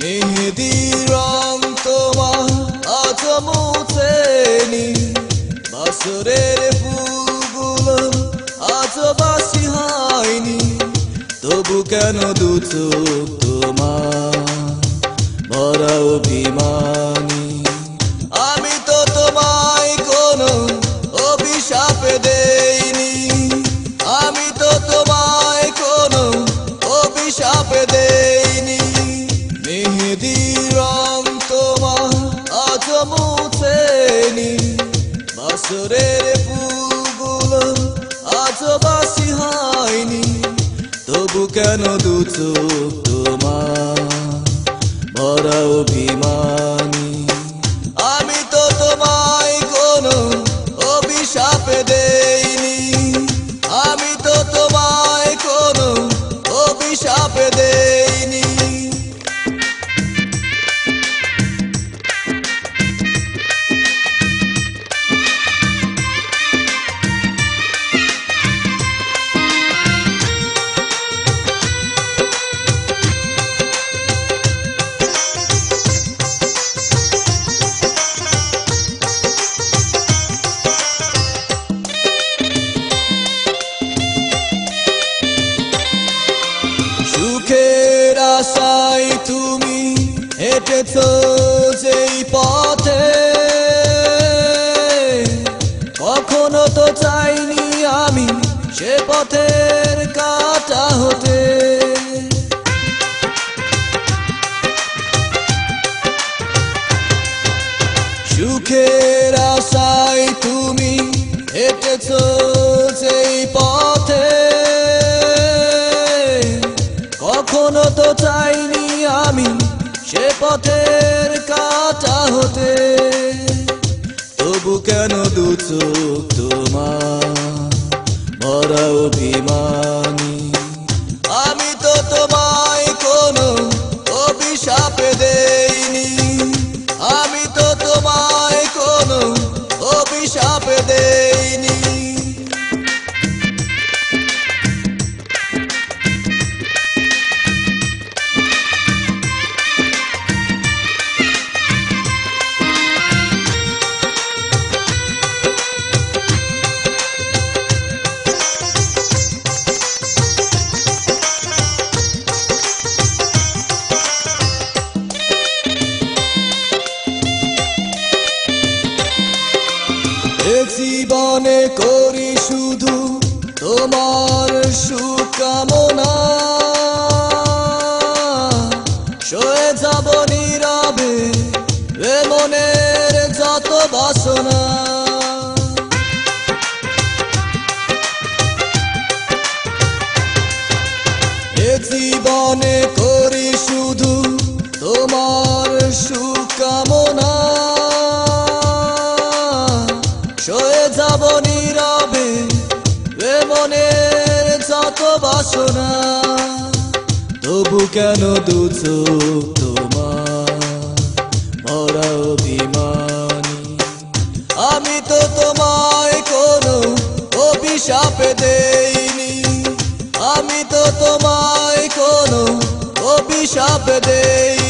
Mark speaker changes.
Speaker 1: মেহেদির রং তোমার আজ মুছেনি, বাসরের ফুলগুলো আজ বাসি হয়নি, তবু কেন দু চোখ তোমার ভরা অভিমানী। আমি তো তোমায় কোনো অভিশাপ দেইনি, আমি তো তোমায় কোনো অভিশাপ দেইনি। মেহেদির রং তোমার আজ মুছেনি, বাসরের ফুলগুলো আজ বাসি হয়নি, তবু কেন দু চোখ তোমার ভরা অভিমানী। আমি তো তোমায় কোনো অভিশাপ দেইনি, আমি তো তোমায় কোনো অভিশাপ দেইনি। সুখের আশায় তুমি হেঁটেছো যেই পথে, কখনো তো চাইনি আমি সে পথের কাঁটা হতে। সুখের আশায় তুমি হেঁটেছো যেই পথে, কখনো তো চাইনি আমি সে পথের কাঁটা হতে, তবু কেন দু চোখ তোমার ভরা অভিমানী। আমি তো তোমায় কোনো অভিশাপ দেইনি, আমি তো তোমায় কোনো অভিশাপ দেইনি। জীবনে করি শুধু তোমার সুকামনা, সয়ে যাব নীরবে এ মনের যত বাসনা। এ জীবনে করি শুধু তোমার সুকামনা, সয়ে যাব নীরবে এ মনের যত বাসনা, তবু কেন দু চোখ তোমার ভরা অভিমানী। আমি তো তোমায় কোনো অভিশাপ দেইনি, আমি তো তোমায় কোনো অভিশাপ দেই।